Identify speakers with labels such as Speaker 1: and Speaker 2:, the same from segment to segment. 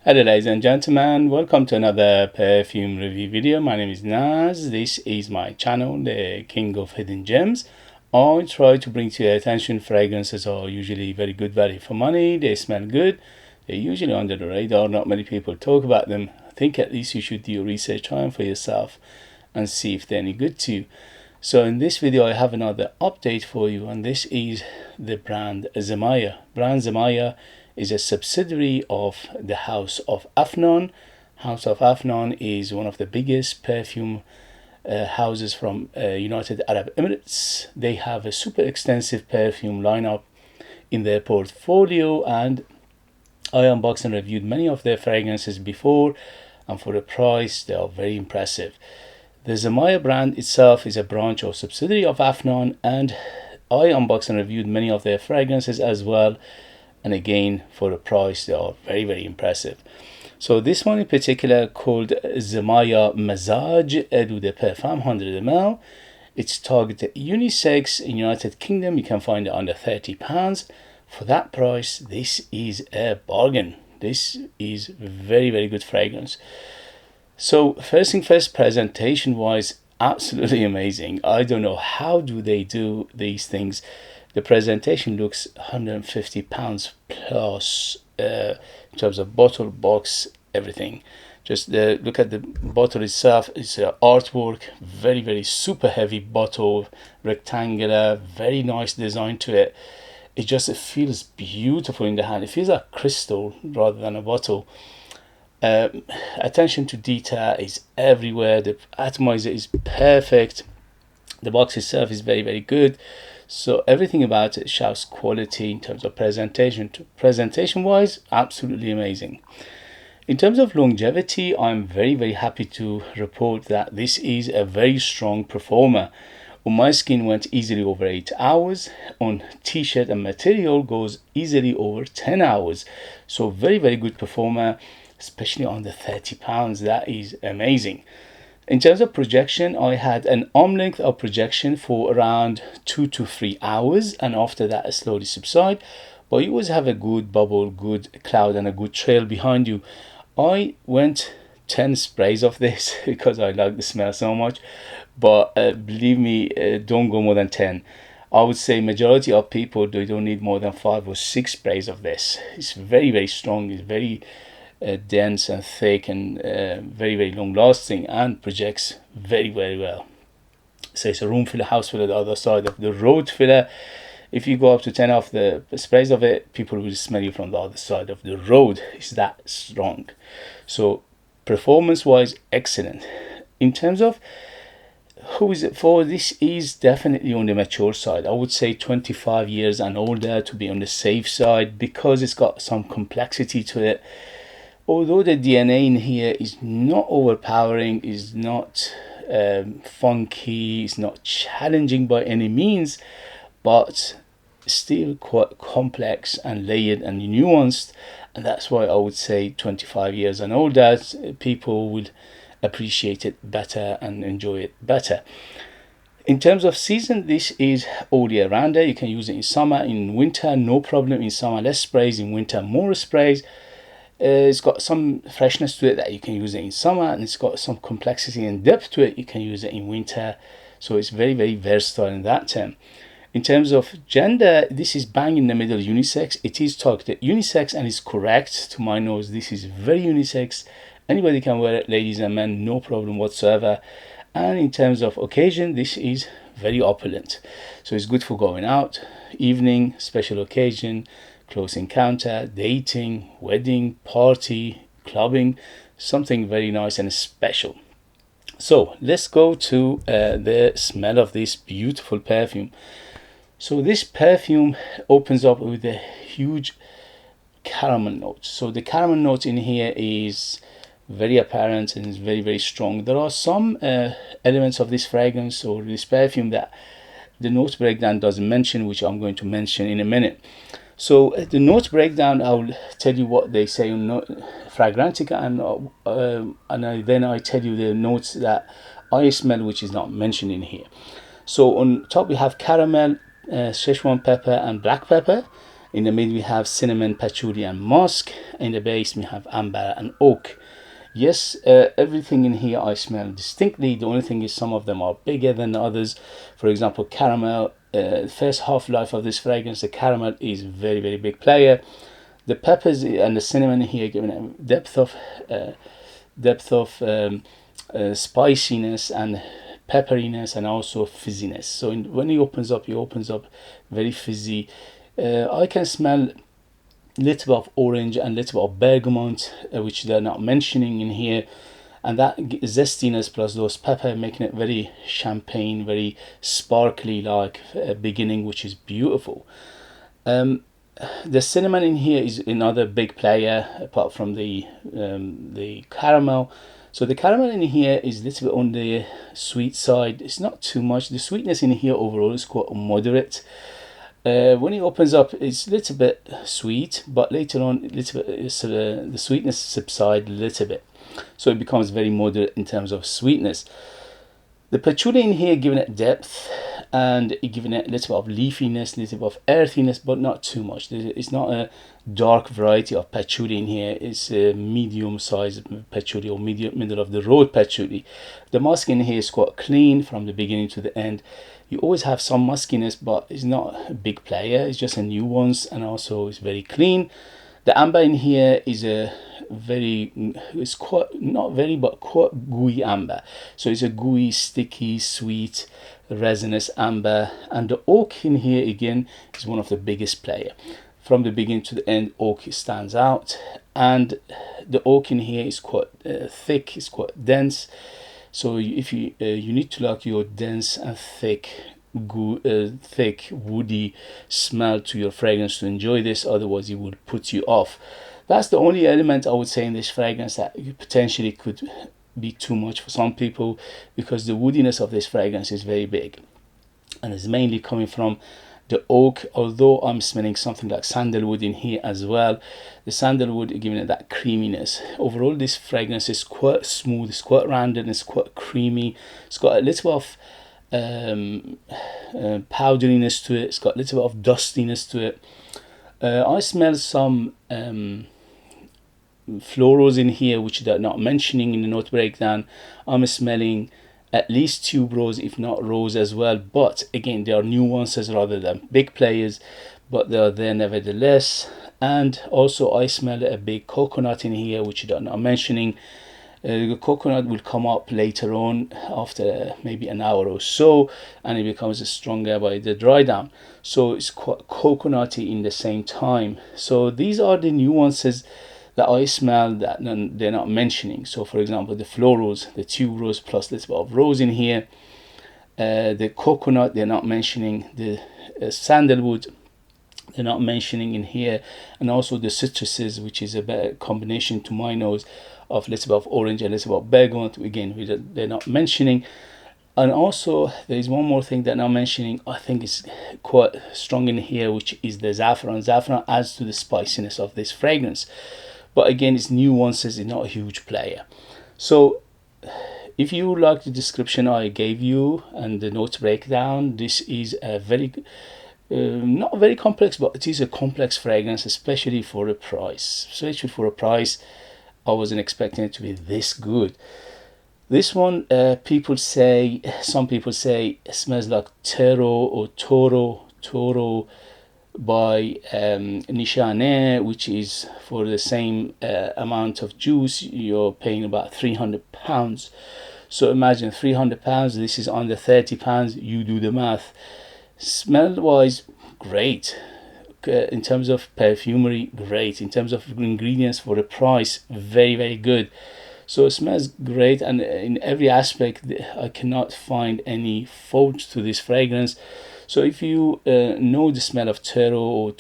Speaker 1: Hello ladies and gentlemen, welcome to another perfume review video. My name is Naz. This is my channel, the King of Hidden Gems. I try to bring to your attention fragrances are usually very good value for money. They smell good. They're usually under the radar. Not many people talk about them. I think at least you should do your research time for yourself and see if they're any good to you. So in this video I have another update for you, and this is the brand Zimaya. Brand Zimaya is a subsidiary of the House of Afnan. House of Afnan is one of the biggest perfume houses from United Arab Emirates. They have a super extensive perfume lineup in their portfolio, and I unboxed and reviewed many of their fragrances before, and for the price they are very impressive. The Zimaya brand itself is a branch or subsidiary of Afnan, and I unboxed and reviewed many of their fragrances as well, and again for the price they are very impressive. So this one in particular, called Zimaya Mazaaj Eau de Parfum 100 ml. It's targeted unisex. In United Kingdom you can find it under £30. For that price, this is a bargain. This is very good fragrance. So first thing first, presentation wise, absolutely amazing. I don't know how do they do these things. The presentation looks £150 plus in terms of bottle, box, everything. Just look at the bottle itself. It's artwork, very super heavy bottle, rectangular, very nice design to it. It feels beautiful in the hand. It feels like crystal rather than a bottle. Attention to detail is everywhere. The atomizer is perfect. The box itself is very good. So everything about it shouts quality in terms of presentation. Presentation wise, absolutely amazing. In terms of longevity, I'm very happy to report that this is a very strong performer. On my skin went easily over 8 hours. On t-shirt and material goes easily over 10 hours. So very good performer, especially on the £30. That is amazing. In terms of projection, I had an arm length of projection for around 2 to 3 hours, and after that it slowly subside. But you always have a good bubble, good cloud, and a good trail behind you. I went 10 sprays of this because I like the smell so much, but believe me, don't go more than 10. I would say majority of people, they don't need more than 5 or 6 sprays of this. It's very strong. It's very dense and thick, and very long lasting, and projects very well. So it's a room filler, house filler, the other side of the road filler. If you go up to 10 of the sprays of it, people will smell you from the other side of the road. It's that strong. So performance wise, excellent. In terms of who is it for, this is definitely on the mature side. I would say 25 years and older to be on the safe side, because it's got some complexity to it. Although the DNA in here is not overpowering, is not funky, it's not challenging by any means, but still quite complex and layered and nuanced, and that's why I would say 25 years and older people would appreciate it better and enjoy it better. In terms of season, this is all year rounder. You can use it in summer, in winter, no problem. In summer, less sprays. In winter, more sprays. It's got some freshness to it that you can use it in summer, and it's got some complexity and depth to it. You can use it in winter, so it's very versatile in that term. In terms of gender, this is bang in the middle, unisex. It is targeted unisex, and is correct to my nose. This is very unisex. Anybody can wear it, ladies and men, no problem whatsoever. And in terms of occasion, this is very opulent. So it's good for going out, evening, special occasion, close encounter, dating, wedding, party, clubbing, something very nice and special. So let's go to the smell of this beautiful perfume. So this perfume opens up with a huge caramel note. So the caramel note in here is very apparent and is very strong. There are some elements of this fragrance or this perfume that the note breakdown doesn't mention, which I'm going to mention in a minute. So the note breakdown, I will tell you what they say on Fragrantica, and then I tell you the notes that I smell, which is not mentioned in here. So on top we have caramel, Szechuan pepper and black pepper, In the middle we have cinnamon, patchouli and musk. In the base we have amber and oak. Yes, everything in here I smell distinctly. The only thing is some of them are bigger than the others. For example, caramel. First half-life of this fragrance, the caramel is very, very big player. The peppers and the cinnamon here giving a depth of spiciness and pepperiness and also fizziness. So when he opens up very fizzy. I can smell little bit of orange and little bit of bergamot, which they're not mentioning in here, and that zestiness plus those pepper making it very champagne, very sparkly like beginning, which is beautiful. The cinnamon in here is another big player apart from the caramel. So the caramel in here is a little bit on the sweet side. It's not too much. The sweetness in here overall is quite moderate. When it opens up, it's a little bit sweet, but later on, the sweetness subsides a little bit, so it becomes very moderate in terms of sweetness. The patchouli in here giving it depth and giving it a little bit of leafiness, a little bit of earthiness, but not too much. It's not a dark variety of patchouli in here. It's a medium-sized patchouli or middle of the road patchouli. The musk in here is quite clean from the beginning to the end. You always have some muskiness, but it's not a big player. It's just a nuance, and also it's very clean. The amber in here is it's quite, not very, but quite gooey amber. So it's a gooey, sticky, sweet, resinous amber. And the oak in here again is one of the biggest player. From the beginning to the end, oak stands out, and the oak in here is quite thick, it's quite dense. So if you need to like your dense and thick woody smell to your fragrance to enjoy this, otherwise it would put you off. That's the only element I would say in this fragrance that potentially could be too much for some people, because the woodiness of this fragrance is very big, and it's mainly coming from the oak, although I'm smelling something like sandalwood in here as well. The sandalwood giving it that creaminess. Overall this fragrance is quite smooth, it's quite rounded, it's quite creamy. It's got a little bit of powderiness to it, it's got a little bit of dustiness to it. I smell some florals in here which they're not mentioning in the note breakdown. I'm smelling at least tuberose, if not rose as well, but again they are nuances rather than big players, but they are there nevertheless. And also I smell a big coconut in here which they're not mentioning. The coconut will come up later on after maybe an hour or so, and it becomes stronger by the dry down, so it's quite coconutty in the same time. So these are the nuances that I smell that they're not mentioning. So for example, the florals, the tuberose plus a little bit of rose in here, the coconut they're not mentioning, the sandalwood they're not mentioning in here, and also the citruses, which is a better combination to my nose of a little bit of orange and a little bit of bergamot, again they're not mentioning. And also there is one more thing they're not mentioning, I think it's quite strong in here, which is the saffron. Saffron adds to the spiciness of this fragrance, but again it's nuances, it's not a huge player. So if you like the description I gave you and the note breakdown, this is a very not very complex, but it is a complex fragrance, especially for a price. I wasn't expecting it to be this good. This one, some people say it smells like Toro by Nishane, which is for the same amount of juice you're paying about £300. So imagine £300, this is under £30, you do the math. Smell wise, great. In terms of perfumery, great. In terms of ingredients for the price, very, very good. So it smells great, and in every aspect I cannot find any fault to this fragrance. So if you know the smell of Toro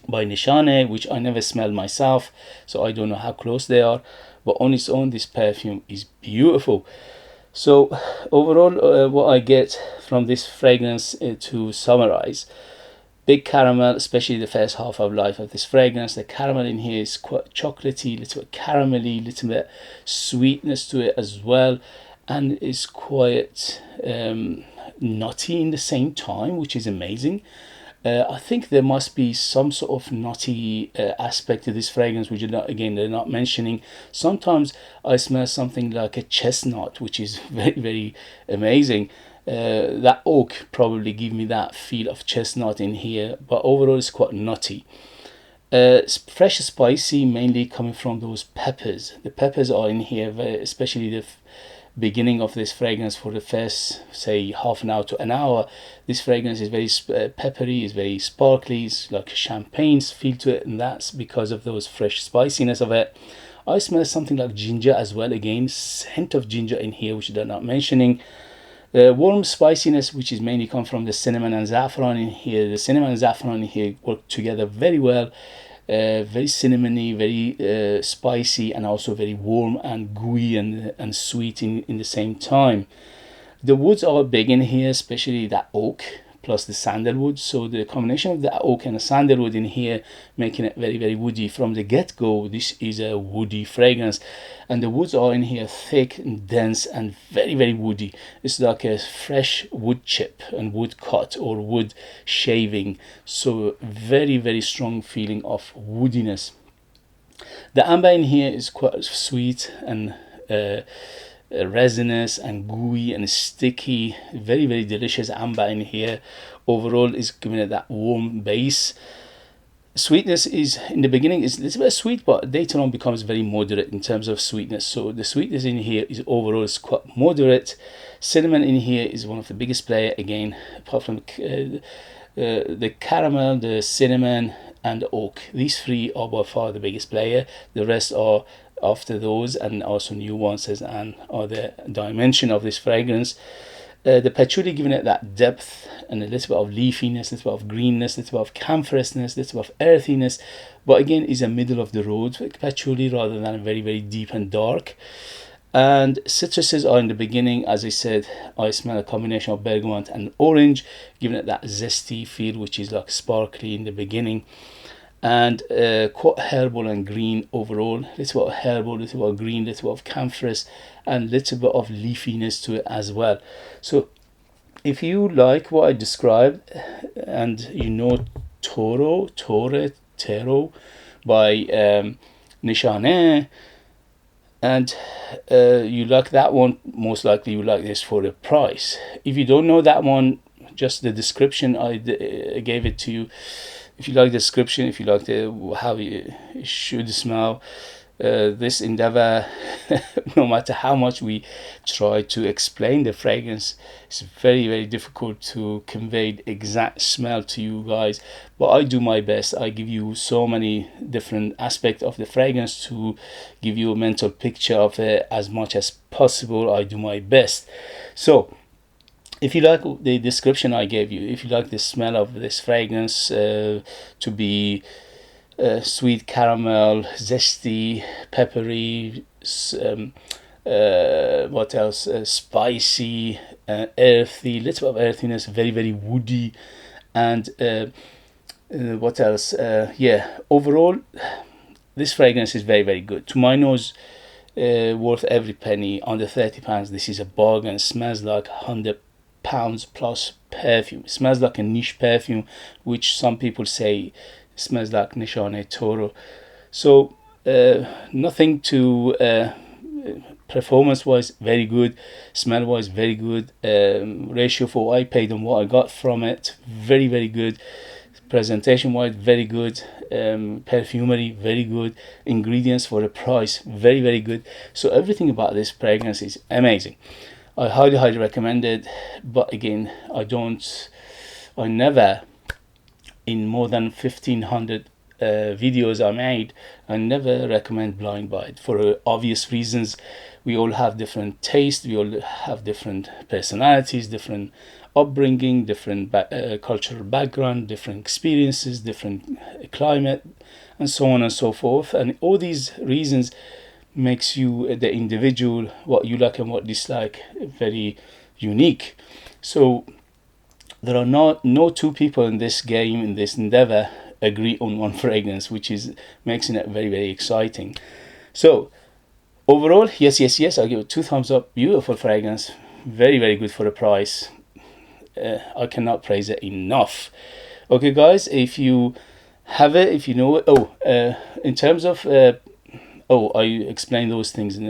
Speaker 1: by Nishane, which I never smelled myself, so I don't know how close they are, but on its own this perfume is beautiful. So overall, what I get from this fragrance, to summarize: big caramel, especially the first half of life of this fragrance. The caramel in here is quite chocolatey, little bit caramelly, little bit sweetness to it as well, and it's quite nutty in the same time, which is amazing. I think there must be some sort of nutty aspect to this fragrance, which they're not mentioning. Sometimes I smell something like a chestnut, which is very, very amazing. That oak probably give me that feel of chestnut in here, but overall it's quite nutty. Fresh spicy, mainly coming from those peppers. The peppers are in here, especially the beginning of this fragrance. For the first, say, half an hour to an hour, this fragrance is very peppery, is very sparkly, it's like champagne's feel to it, and that's because of those fresh spiciness of it. I smell something like ginger as well, again, hint of ginger in here, which they're not mentioning. Warm spiciness, which is mainly come from the cinnamon and saffron in here. The cinnamon and saffron in here work together very well. Very cinnamony, very spicy, and also very warm and gooey and sweet in the same time. The woods are big in here, especially that oak plus the sandalwood. So the combination of the oak and the sandalwood in here, making it very, very woody. From the get-go, this is a woody fragrance. And the woods are in here thick and dense and very, very woody. It's like a fresh wood chip and wood cut or wood shaving. So very, very strong feeling of woodiness. The amber in here is quite sweet and resinous and gooey and sticky. Very, very delicious amber in here. Overall is giving it that warm base. Sweetness is in the beginning is a little bit sweet, but later on becomes very moderate in terms of sweetness. So the sweetness in here is overall is quite moderate. Cinnamon in here is one of the biggest player, again, apart from the caramel, the cinnamon and the oak. These three are by far the biggest player. The rest are after those, and also nuances and other dimension of this fragrance. The patchouli giving it that depth and a little bit of leafiness, a little bit of greenness, a little bit of camphousness, a little bit of earthiness, but again is a middle of the road patchouli rather than very, very deep and dark. And citruses are in the beginning. As I said, I smell a combination of bergamot and orange, giving it that zesty feel, which is like sparkly in the beginning. And quite herbal and green overall. Little bit of herbal, little bit of green, little bit of camphorous, and little bit of leafiness to it as well. So if you like what I described, and you know Toro by Nishane, and you like that one, most likely you like this for the price. If you don't know that one, just the description I gave it to you. If you like the description, if you like how it should smell, this endeavor, no matter how much we try to explain the fragrance, it's very, very difficult to convey the exact smell to you guys. But I do my best. I give you so many different aspects of the fragrance to give you a mental picture of it as much as possible. I do my best. So if you like the description I gave you, if you like the smell of this fragrance to be sweet caramel, zesty, peppery, what else? Spicy, earthy, little bit of earthiness, very, very woody, and what else? Yeah, overall, this fragrance is very, very good. To my nose, worth every penny. Under £30, this is a bargain. It smells like £100 plus perfume. It smells like a niche perfume, which some people say smells like Nishane Toro. So nothing to performance wise, very good. Smell wise, very good. Ratio for what I paid and what I got from it, very, very good. Presentation wise, very good. Perfumery, very good. Ingredients for the price, very, very good. So everything about this fragrance is amazing. I highly, highly recommend it. But again, I never, in more than 1500 videos I made, I never recommend blind buy it for obvious reasons. We all have different tastes, we all have different personalities, different upbringing, different cultural background, different experiences, different climate, and so on and so forth. And all these reasons makes you the individual, what you like and what dislike, very unique. So there are no two people in this game, in this endeavor, agree on one fragrance, which is making it very, very exciting. So overall, yes, I give it 2 thumbs up. Beautiful fragrance, very, very good for the price. I cannot praise it enough. Okay, guys, if you have it, if you know it. In terms of I explain those things, and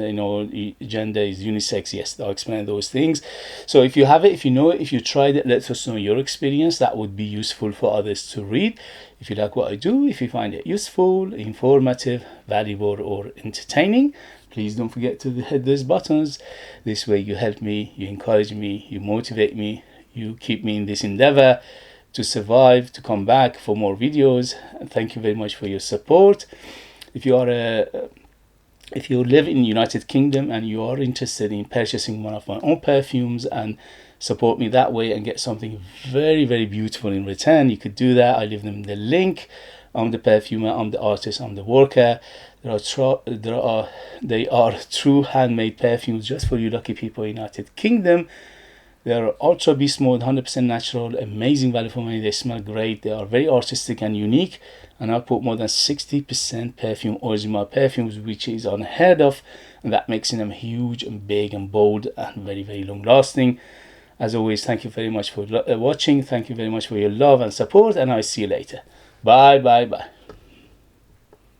Speaker 1: gender is unisex. Yes, I'll explain those things. So if you have it, if you know it, if you tried it, let us know your experience. That would be useful for others to read. If you like what I do, if you find it useful, informative, valuable, or entertaining, please don't forget to hit those buttons. This way you help me, you encourage me, you motivate me, you keep me in this endeavor to survive, to come back for more videos. And thank you very much for your support. If you live in the United Kingdom and you are interested in purchasing one of my own perfumes and support me that way and get something very, very beautiful in return, you could do that. I leave them the link. I'm the perfumer, I'm the artist, I'm the worker. They are true handmade perfumes just for you lucky people in the United Kingdom. They are ultra beast mode, 100% natural, amazing value for money. They smell great. They are very artistic and unique. And I put more than 60% perfume oils in my perfumes, which is unheard of. And that makes them huge and big and bold and very, very long lasting. As always, thank you very much for watching. Thank you very much for your love and support. And I'll see you later. Bye, bye, bye.